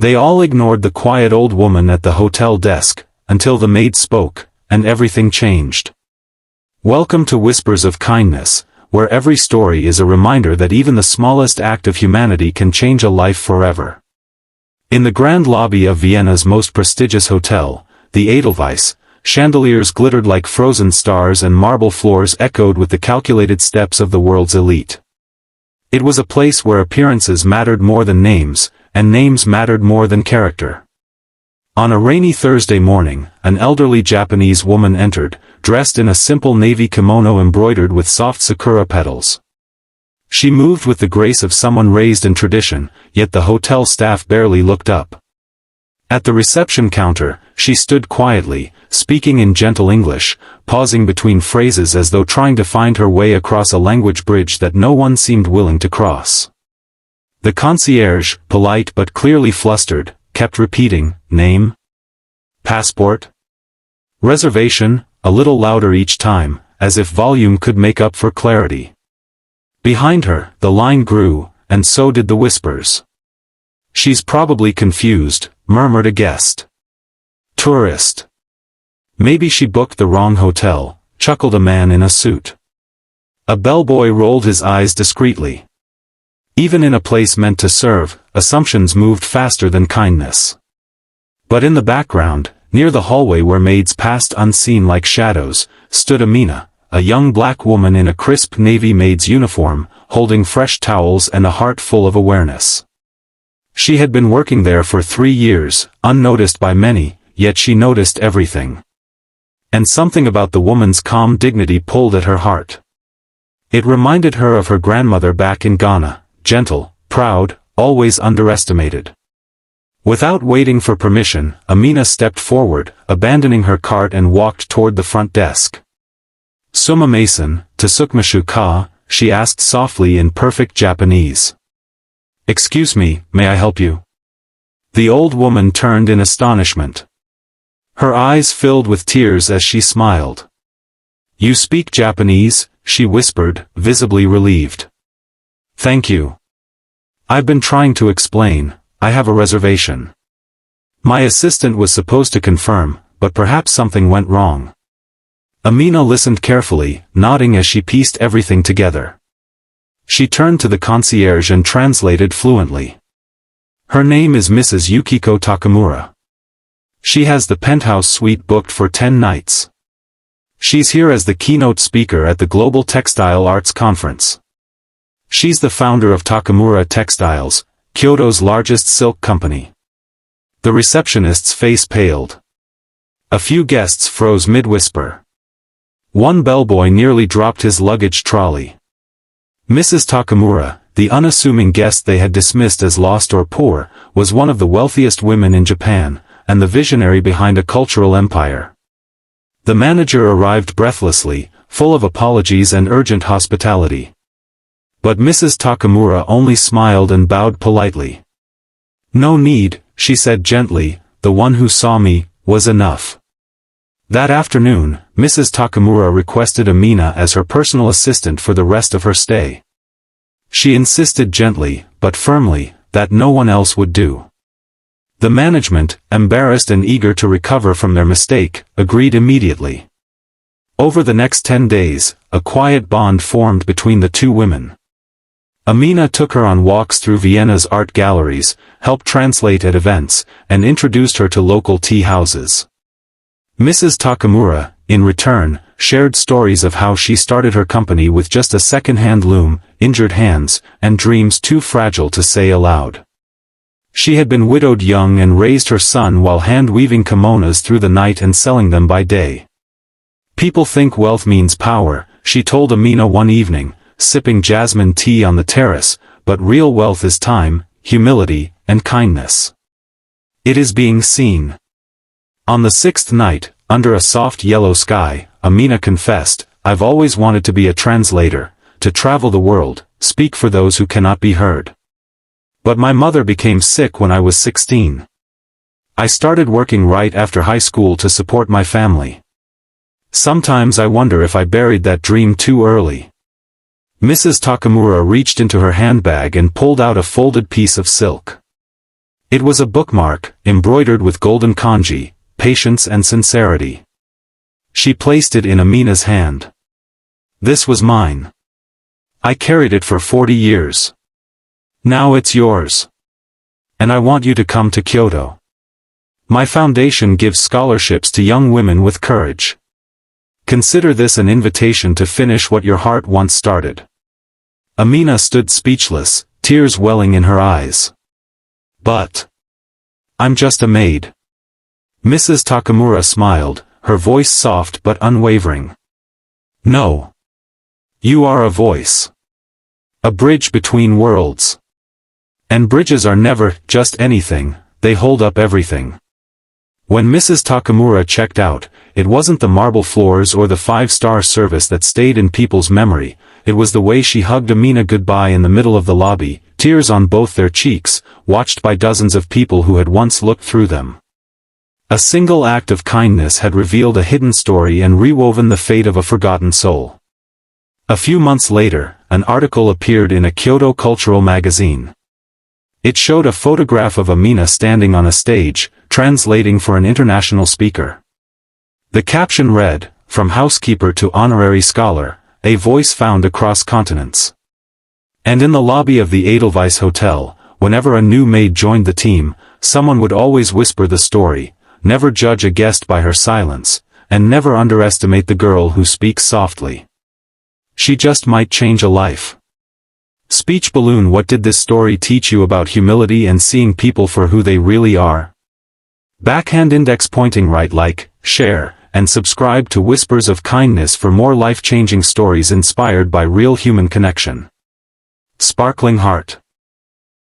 They all ignored the quiet old woman at the hotel desk, until the maid spoke, and everything changed. Welcome to Whispers of Kindness, where every story is a reminder that even the smallest act of humanity can change a life forever. In the grand lobby of Vienna's most prestigious hotel, the Edelweiss, chandeliers glittered like frozen stars and marble floors echoed with the calculated steps of the world's elite. It was a place where appearances mattered more than names, and names mattered more than character. On a rainy Thursday morning, an elderly Japanese woman entered, dressed in a simple navy kimono embroidered with soft sakura petals. She moved with the grace of someone raised in tradition, yet the hotel staff barely looked up. At the reception counter, she stood quietly, speaking in gentle English, pausing between phrases as though trying to find her way across a language bridge that no one seemed willing to cross. The concierge, polite but clearly flustered, kept repeating, "Name? Passport? Reservation?" a little louder each time, as if volume could make up for clarity. Behind her, the line grew, and so did the whispers. "She's probably confused," murmured a guest. "Tourist. Maybe she booked the wrong hotel," chuckled a man in a suit. A bellboy rolled his eyes discreetly. Even in a place meant to serve, assumptions moved faster than kindness. But in the background, near the hallway where maids passed unseen like shadows, stood Amina, a young black woman in a crisp navy maid's uniform, holding fresh towels and a heart full of awareness. She had been working there for 3 years, unnoticed by many, yet she noticed everything. And something about the woman's calm dignity pulled at her heart. It reminded her of her grandmother back in Ghana, gentle, proud, always underestimated. Without waiting for permission, Amina stepped forward, abandoning her cart and walked toward the front desk. "Suma Mason, Tasukmashu ka?" she asked softly in perfect Japanese. "Excuse me, may I help you?" The old woman turned in astonishment. Her eyes filled with tears as she smiled. "You speak Japanese?" she whispered, visibly relieved. "Thank you. I've been trying to explain, I have a reservation." My assistant was supposed to confirm, but perhaps something went wrong. Amina listened carefully, nodding as she pieced everything together. She turned to the concierge and translated fluently. "Her name is Mrs. Yukiko Takamura. She has the penthouse suite booked for 10 nights. She's here as the keynote speaker at the Global Textile Arts Conference. She's the founder of Takamura Textiles, Kyoto's largest silk company." The receptionist's face paled. A few guests froze mid-whisper. One bellboy nearly dropped his luggage trolley. Mrs. Takamura, the unassuming guest they had dismissed as lost or poor, was one of the wealthiest women in Japan, and the visionary behind a cultural empire. The manager arrived breathlessly, full of apologies and urgent hospitality. But Mrs. Takamura only smiled and bowed politely. "No need," she said gently, "the one who saw me, was enough." That afternoon, Mrs. Takamura requested Amina as her personal assistant for the rest of her stay. She insisted gently, but firmly, that no one else would do. The management, embarrassed and eager to recover from their mistake, agreed immediately. Over the next 10 days, a quiet bond formed between the two women. Amina took her on walks through Vienna's art galleries, helped translate at events, and introduced her to local tea houses. Mrs. Takamura, in return, shared stories of how she started her company with just a second-hand loom, injured hands, and dreams too fragile to say aloud. She had been widowed young and raised her son while hand-weaving kimonos through the night and selling them by day. "People think wealth means power," she told Amina one evening, sipping jasmine tea on the terrace, "but real wealth is time, humility, and kindness. It is being seen." On the 6th night, under a soft yellow sky, Amina confessed, "I've always wanted to be a translator, to travel the world, speak for those who cannot be heard. But my mother became sick when I was 16. I started working right after high school to support my family. Sometimes I wonder if I buried that dream too early." Mrs. Takamura reached into her handbag and pulled out a folded piece of silk. It was a bookmark, embroidered with golden kanji, patience and sincerity. She placed it in Amina's hand. This was mine. I carried it for 40 years. Now it's yours. And I want you to come to Kyoto. My foundation gives scholarships to young women with courage. Consider this an invitation to finish what your heart once started. Amina stood speechless, tears welling in her eyes. But I'm just a maid. Mrs. Takamura smiled, her voice soft but unwavering. No. You are a voice. A bridge between worlds. And bridges are never just anything, they hold up everything. When Mrs. Takamura checked out, it wasn't the marble floors or the 5-star service that stayed in people's memory, it was the way she hugged Amina goodbye in the middle of the lobby, tears on both their cheeks, watched by dozens of people who had once looked through them. A single act of kindness had revealed a hidden story and rewoven the fate of a forgotten soul. A few months later, an article appeared in a Kyoto cultural magazine. It showed a photograph of Amina standing on a stage, translating for an international speaker. The caption read, "From housekeeper to honorary scholar, a voice found across continents." And in the lobby of the Edelweiss Hotel, whenever a new maid joined the team, someone would always whisper the story, never judge a guest by her silence, and never underestimate the girl who speaks softly. She just might change a life. Speech balloon. What did this story teach you about humility and seeing people for who they really are? Backhand index pointing right. Like, share, and subscribe to Whispers of Kindness for more life-changing stories inspired by real human connection. Sparkling heart.